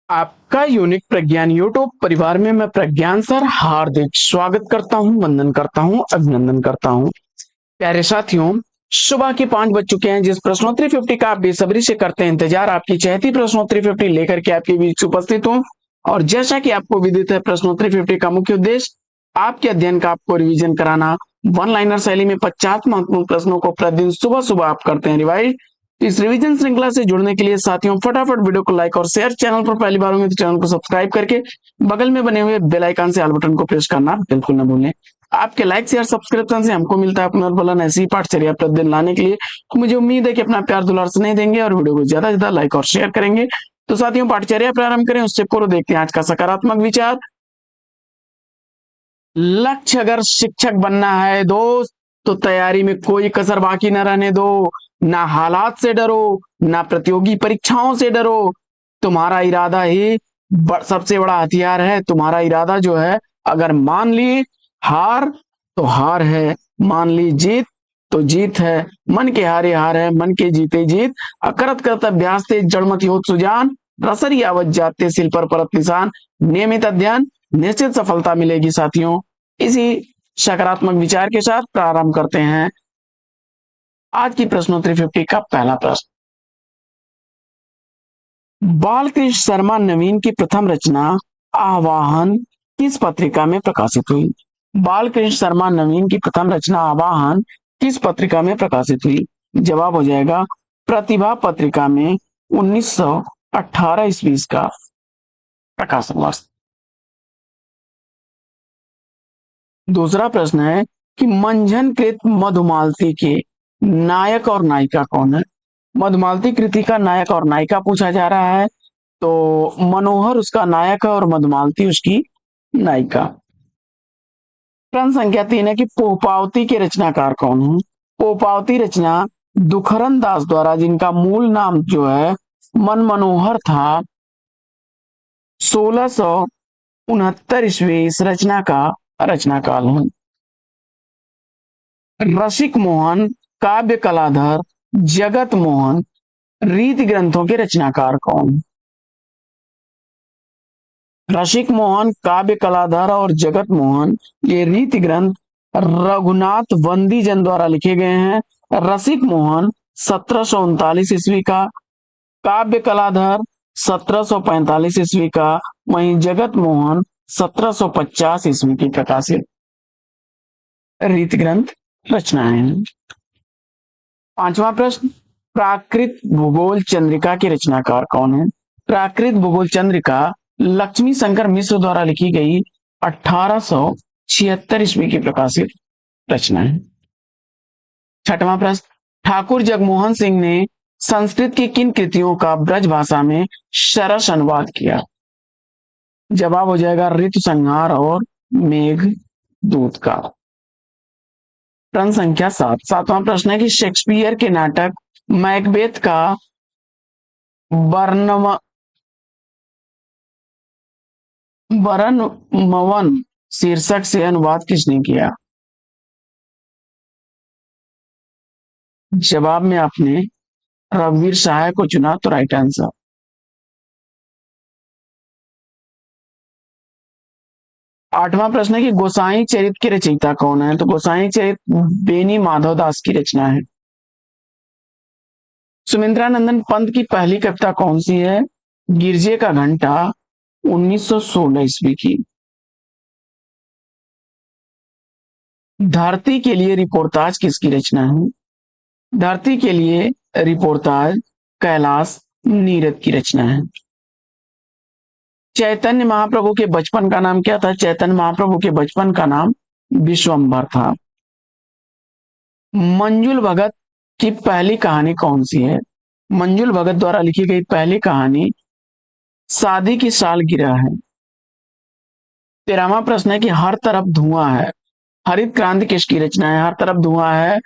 आपका यूनिक प्रज्ञान यूट्यूब परिवार में मैं प्रज्ञान सर हार्दिक स्वागत करता हूं, वंदन करता हूं, अभिनंदन करता हूं। प्यारे साथियों, सुबह के 5 बज चुके हैं। जिस प्रश्नोत्तरी 50 का आप बेसब्री से करते हैं इंतजार, आपकी चहती प्रश्नोत्तरी 50 लेकर के आपके बीच उपस्थित हूं। और जैसा कि आपको विदित है, प्रश्नोत्तरी 50 का मुख्य उद्देश्य आपके अध्ययन का आपको रिवीजन कराना। वन लाइनर शैली में 50 महत्वपूर्ण प्रश्नों को प्रतिदिन सुबह सुबह आप करते हैं रिवाइज। इस रिवीजन श्रृंखला से जुड़ने के लिए साथियों फटाफट वीडियो को लाइक और शेयर, चैनल पर पहली बार होंगे तो चैनल को सब्सक्राइब करके बगल में बने हुए बेल आइकन से ऑल बटन को प्रेस करना बिल्कुल न भूलें। आपके लाइक शेयर सब्सक्रिप्शन से हमको मिलता है पुनर्बलन ऐसी पाठचर्या प्रतिदिन लाने के लिए। तो मुझे उम्मीद है कि अपना प्यार दुलार स्नेह देंगे और वीडियो को ज्यादा से ज्यादा लाइक और शेयर करेंगे। तो साथियों, पाठचर्या प्रारंभ करें उससे पूर्व देखते हैं आज का सकारात्मक विचार। लक्ष्य अगर शिक्षक बनना है दोस्त, तो तैयारी में कोई कसर बाकी न रहने दो। ना हालात से डरो, ना प्रतियोगी परीक्षाओं से डरो। तुम्हारा इरादा ही सबसे बड़ा हथियार है। तुम्हारा इरादा जो है, अगर मान ली हार तो हार है, मान ली जीत तो जीत है। मन के हारे हार है, मन के जीते जीत। अकरत करत अभ्यास ते जड़मति होत सुजान, रसरी आवत जाते सिल पर परत निशान। नियमित अध्ययन निश्चित सफलता मिलेगी। साथियों, इसी सकारात्मक विचार के साथ प्रारंभ करते हैं आज की प्रश्नोत्तरी 50 का पहला प्रश्न। बालकृष्ण शर्मा नवीन की प्रथम रचना आवाहन किस पत्रिका में प्रकाशित हुई? बालकृष्ण शर्मा नवीन की प्रथम रचना आवाहन किस पत्रिका में प्रकाशित हुई? जवाब हो जाएगा प्रतिभा पत्रिका में 1918 ईस्वी का प्रकाशन वर्ष। दूसरा प्रश्न है कि मंझन कृत मधुमालती के नायक और नायिका कौन है? मधुमालती कृति का नायक और नायिका पूछा जा रहा है। तो मनोहर उसका नायक है और मधुमालती उसकी नायिका। प्रश्न संख्या 3 है कि पोपावती के रचनाकार कौन है? पोपावती रचना दुखरन दास द्वारा, जिनका मूल नाम जो है मनमनोहर था, 1669 ईस्वी इस रचना का रचनाकाल है। रसिक मोहन, काव्य कलाधर, जगत मोहन रीति ग्रंथों के रचनाकार कौन? रसिक मोहन, काव्य कलाधर और जगत मोहन ये रीति ग्रंथ रघुनाथ बंदीजन द्वारा लिखे गए हैं। रसिक मोहन 1739 ईस्वी का, काव्य कलाधर 1745 ईस्वी का, वहीं जगत मोहन 1750 ईस्वी की प्रकाशित रीति ग्रंथ रचनाएं। पांचवा प्रश्न, प्राकृत भूगोल चंद्रिका के रचनाकार कौन है? प्राकृत भूगोल चंद्रिका लक्ष्मी शंकर मिश्र द्वारा लिखी गई 1876 ईस्वी की प्रकाशित रचना है। छठवां प्रश्न, ठाकुर जगमोहन सिंह ने संस्कृत की किन कृतियों का ब्रज भाषा में सरस अनुवाद किया? जवाब हो जाएगा ऋतु संहार और मेघ दूत का। प्रश्न संख्या 7, सातवां प्रश्न है कि शेक्सपियर के नाटक मैकबेथ का बरनमवन शीर्षक से अनुवाद किसने किया? जवाब में आपने रघुवीर सहाय को चुना, तो राइट आंसर। आठवां प्रश्न है कि गोसाई चरित की रचयिता कौन है? तो गोसाई चरित बेनी माधव दास की रचना है। सुमित्रानंदन पंत की पहली कविता कौन सी है? गिरजे का घंटा 1916 ईस्वी की। धरती के लिए रिपोर्टाज किसकी रचना है? धरती के लिए रिपोर्टाज कैलाश नीरद की रचना है। चैतन्य महाप्रभु के बचपन का नाम क्या था? चैतन्य महाप्रभु के बचपन का नाम विश्वंभर था। मंजुल भगत की पहली कहानी कौन सी है? मंजुल भगत द्वारा लिखी गई पहली कहानी शादी की सालगिरह है। 13वां प्रश्न है कि हर तरफ धुआं है, हरित क्रांति किसकी रचना है? हर तरफ धुआं है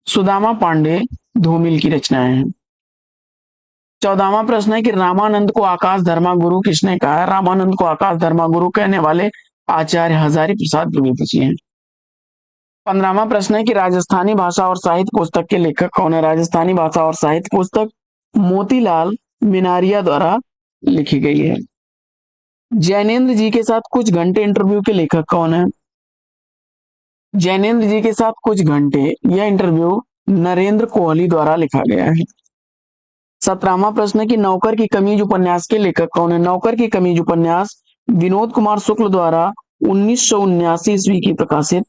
सुदामा पांडे धूमिल की रचनाएं हैं। 14वां प्रश्न है कि रामानंद को आकाश धर्मा गुरु किसने कहा है? रामानंद को आकाश धर्मा गुरु कहने वाले आचार्य हजारी प्रसाद द्विवेदी जी हैं। 15वां प्रश्न है कि राजस्थानी भाषा और साहित्य पुस्तक के लेखक कौन है? राजस्थानी भाषा और साहित्य पुस्तक मोतीलाल मिनारिया द्वारा लिखी गई है। जैनेन्द्र जी के साथ कुछ घंटे इंटरव्यू के लेखक कौन है? जैनेन्द्र जी के साथ कुछ घंटे यह इंटरव्यू नरेंद्र कोहली द्वारा लिखा गया है। 17वां प्रश्न है कि नौकर की कमीज उपन्यास के लेखक कौन है? नौकर की कमीज उपन्यास विनोद कुमार शुक्ल द्वारा 1979 ईस्वी की प्रकाशित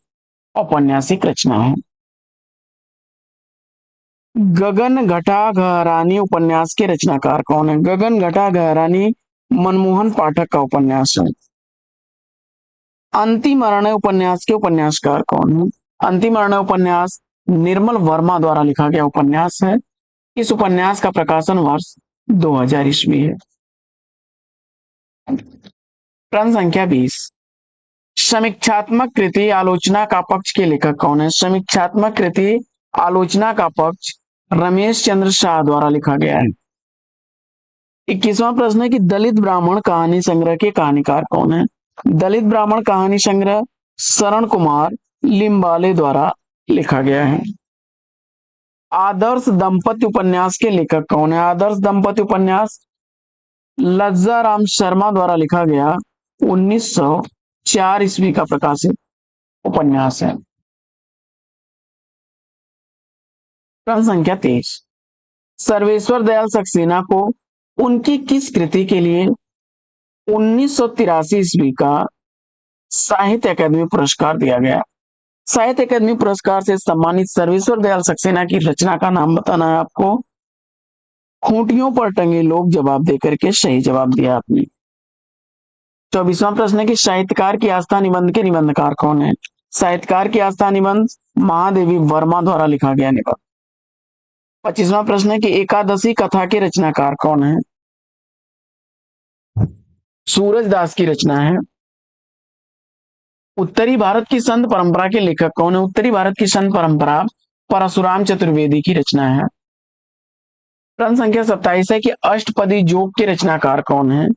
औपन्यासिक रचना है। गगन घटा घरानी उपन्यास के रचनाकार कौन है? गगन घटा घरानी मनमोहन पाठक का उपन्यास है। अंतिम अरण्य उपन्यास के उपन्यासकार कौन है? अंतिम अरण्य उपन्यास निर्मल वर्मा द्वारा लिखा गया उपन्यास है। इस उपन्यास का प्रकाशन वर्ष 2000 ईस्वी है। प्रश्न संख्या 20, समीक्षात्मक कृति आलोचना का पक्ष के लेखक कौन है? समीक्षात्मक कृति आलोचना का पक्ष रमेश चंद्र शाह द्वारा लिखा गया है। 21वां प्रश्न है कि दलित ब्राह्मण कहानी संग्रह के कहानीकार कौन है? दलित ब्राह्मण कहानी संग्रह शरण कुमार लिम्बाले द्वारा लिखा गया है। आदर्श दंपति उपन्यास के लेखक कौन है? आदर्श दंपति उपन्यास लज्जा राम शर्मा द्वारा लिखा गया 1904 ईस्वी का प्रकाशित उपन्यास है। प्रश्न संख्या 23, सर्वेश्वर दयाल सक्सेना को उनकी किस कृति के लिए 1983 ईस्वी का साहित्य अकादमी पुरस्कार दिया गया? साहित्य अकादमी पुरस्कार से सम्मानित सर्वेश्वर दयाल सक्सेना की रचना का नाम बताना है आपको। खूंटियों पर टंगे लोग जवाब देकर के सही जवाब दिया आपने। 24वां प्रश्न है कि साहित्यकार की आस्था निबंध के निबंधकार कौन है? साहित्यकार की आस्था निबंध महादेवी वर्मा द्वारा लिखा गया निबंध। 25वां प्रश्न है कि एकादशी कथा के रचनाकार कौन है? सूरजदास की रचना है। उत्तरी भारत की संत परंपरा के लेखक कौन है? उत्तरी भारत की संत परंपरा परशुराम चतुर्वेदी की रचना है। प्रश्न संख्या 27 है कि अष्टपदी जोग के रचनाकार कौन है?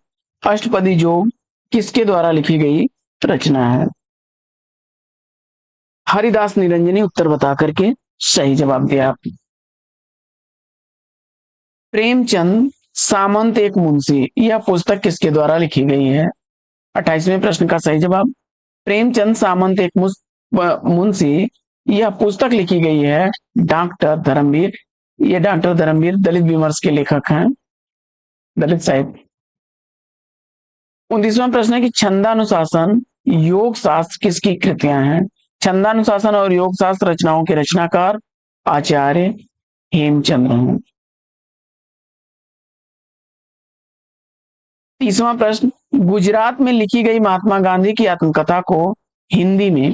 अष्टपदी जोग किसके द्वारा लिखी गई रचना है? हरिदास निरंजनी उत्तर बता करके सही जवाब दिया आपने। प्रेमचंद सामंत एक मुंशी यह पुस्तक किसके द्वारा लिखी गई है? 28वें प्रश्न का सही जवाब प्रेमचंद सामंत एक मुंशी यह पुस्तक लिखी गई है डॉक्टर धर्मवीर। ये डॉक्टर धर्मवीर दलित विमर्श के लेखक हैं, दलित साहित्य। 29वां प्रश्न है कि छंदानुशासन योग शास्त्र किसकी कृतियां हैं? छंदानुशासन और योग शास्त्र रचनाओं के रचनाकार आचार्य हेमचंद्र हैं। 30वां प्रश्न, गुजरात में लिखी गई महात्मा गांधी की आत्मकथा को हिंदी में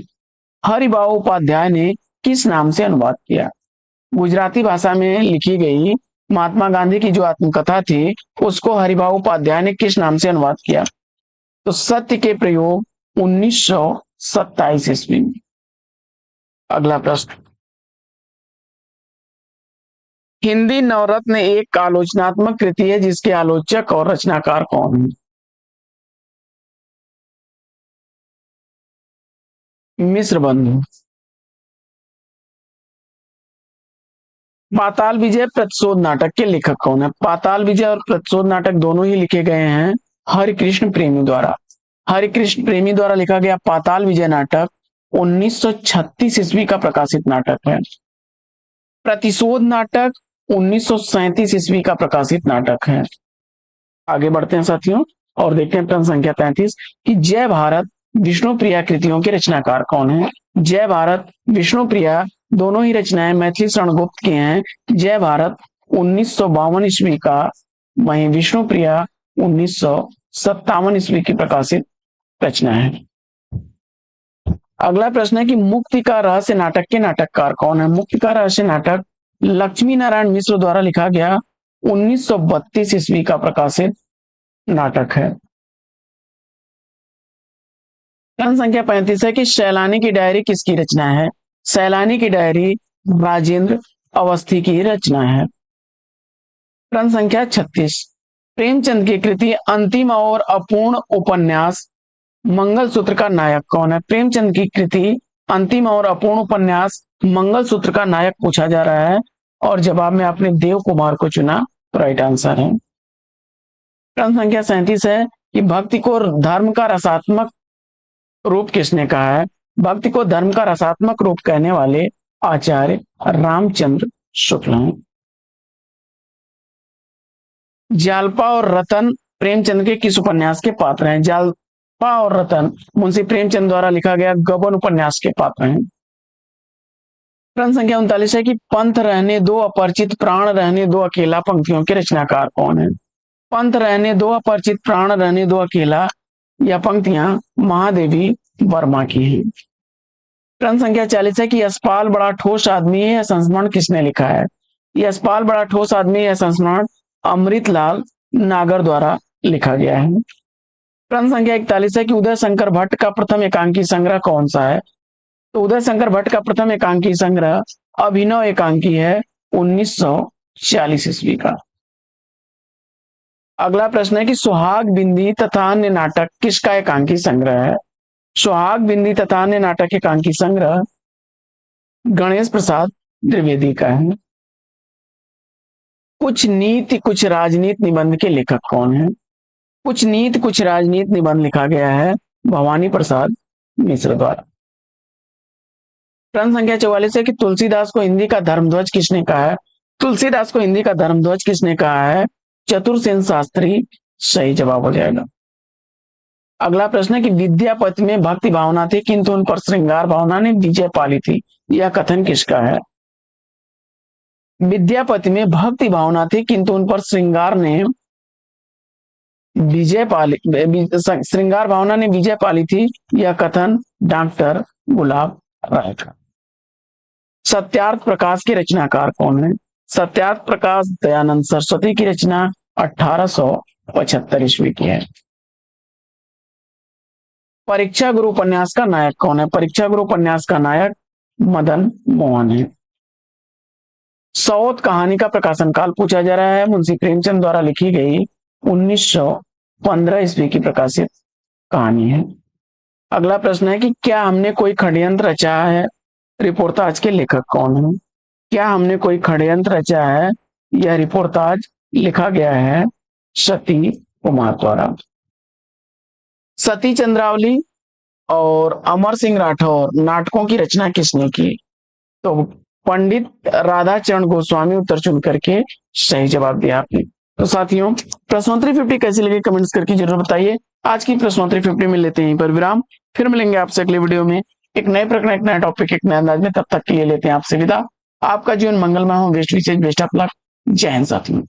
हरिभाऊ उपाध्याय ने किस नाम से अनुवाद किया? गुजराती भाषा में लिखी गई महात्मा गांधी की जो आत्मकथा थी उसको हरिभाऊ उपाध्याय ने किस नाम से अनुवाद किया? तो सत्य के प्रयोग 1927 ईस्वी में। अगला प्रश्न, हिंदी नवरत्न एक आलोचनात्मक कृति है जिसके आलोचक और रचनाकार कौन है? मिश्र बंधु। पाताल विजय प्रतिशोध नाटक के लेखक कौन है? पाताल विजय और प्रतिशोध नाटक दोनों ही लिखे गए हैं हरिकृष्ण प्रेमी द्वारा। हरिकृष्ण प्रेमी द्वारा लिखा गया पाताल विजय नाटक 1936 ईस्वी का प्रकाशित नाटक है। प्रतिशोध नाटक 1937 ईस्वी का प्रकाशित नाटक है। आगे बढ़ते हैं साथियों और देखते हैं प्रश्न संख्या 33 कि जय भारत विष्णुप्रिया कृतियों के रचनाकार कौन है? जय भारत विष्णुप्रिया दोनों ही रचनाएं मैथिली शरण गुप्त की हैं। जय भारत 1952 ईस्वी का, वहीं विष्णुप्रिया 1957 ईस्वी की प्रकाशित रचना है। अगला प्रश्न है कि मुक्ति का रहस्य नाटक के नाटककार कौन है? मुक्ति का रहस्य नाटक लक्ष्मी नारायण मिश्र द्वारा लिखा गया 1932 ईस्वी का प्रकाशित नाटक है। प्रश्न संख्या 35 है कि सैलानी की डायरी किसकी रचना है? सैलानी की डायरी राजेंद्र अवस्थी की रचना है। प्रश्न संख्या 36, प्रेमचंद की कृति अंतिम और अपूर्ण उपन्यास मंगलसूत्र का नायक कौन है? प्रेमचंद की कृति अंतिम और अपूर्ण उपन्यास मंगलसूत्र का नायक पूछा जा रहा है और जवाब में आपने देव कुमार को चुना, राइट आंसर है। प्रश्न संख्या 37 है कि भक्ति को धर्म का रसात्मक रूप किसने कहा है? भक्ति को धर्म का रसात्मक रूप कहने वाले आचार्य रामचंद्र शुक्ल हैं। जालपा और रतन प्रेमचंद के किस उपन्यास के पात्र हैं? जालपा और रतन मुंशी प्रेमचंद द्वारा लिखा गया गबन उपन्यास के पात्र हैं। प्रश्न संख्या 39 है कि पंथ रहने दो अपरिचित प्राण रहने दो अकेला पंक्तियों के रचनाकार कौन है? पंथ रहने दो अपरिचित प्राण रहने दो अकेला यह पंक्तियां महादेवी वर्मा की हैं। प्रश्न संख्या 40 है कि यशपाल बड़ा ठोस आदमी है, यह संस्मरण किसने लिखा है? यशपाल बड़ा ठोस आदमी, यह संस्मरण अमृतलाल नागर द्वारा लिखा गया है। प्रश्न संख्या 41 है कि उदय शंकर भट्ट का प्रथम एकांकी संग्रह कौन सा है? तो उदय शंकर भट्ट का प्रथम एकांकी संग्रह अभिनव एकांकी है 1940 ईस्वी का। अगला प्रश्न है कि सुहाग बिंदी तथा अन्य नाटक किसका एकांकी संग्रह है? सुहाग बिंदी तथा अन्य नाटक एकांकी संग्रह गणेश प्रसाद द्विवेदी का है। कुछ नीति कुछ राजनीति निबंध के लेखक कौन है? कुछ नीति कुछ राजनीति निबंध लिखा गया है भवानी प्रसाद मिश्र द्वारा। प्रश्न संख्या 44 है कि तुलसीदास को हिंदी का धर्मध्वज किसने कहा है? तुलसीदास को हिंदी का धर्मध्वज किसने कहा है? चतुरसेन शास्त्री सही जवाब हो जाएगा। अगला प्रश्न है कि विद्यापति में भक्ति भावना थी किंतु उन पर श्रृंगार भावना ने विजय पाली थी, यह कथन किसका है? विद्यापति में भक्ति भावना थी किंतु उन पर श्रृंगार भावना ने विजय पाली थी, यह कथन डॉक्टर गुलाब राय का। सत्यार्थ प्रकाश के रचनाकार कौन है? सत्यार्थ प्रकाश दयानंद सरस्वती की रचना 1875 ईस्वी की है। परीक्षा गुरु उपन्यास का नायक कौन है? परीक्षा गुरु उपन्यास का नायक मदन मोहन है। सौत कहानी का प्रकाशन काल पूछा जा रहा है। मुंशी प्रेमचंद द्वारा लिखी गई 1915 ईस्वी की प्रकाशित कहानी है। अगला प्रश्न है कि क्या हमने कोई षड्यंत्र रचा है? रिपोर्टाज के लेखक कौन है? क्या हमने कोई षड्यंत्र रचा है? यह रिपोर्टाज लिखा गया है सती कुमार द्वारा। सती चंद्रावली और अमर सिंह राठौर नाटकों की रचना किसने की? तो पंडित राधाचरण गोस्वामी उत्तर चुन करके सही जवाब दिया आपने। तो साथियों प्रश्नोत्तरी 50 कैसी लगी कमेंट्स करके जरूर बताइए। आज की प्रश्नोत्तरी 50 में लेते हैं यहीं पर विराम, फिर मिलेंगे आपसे अगले वीडियो में एक नए प्रकरण, एक नया टॉपिक, एक नए अंदाज में। तब तक के लिए लेते हैं आपसे विदा। आपका जीवन मंगलमय हो। बेस्ट विशेष बेस्ट ऑफ लक। जय हिंद साथियों।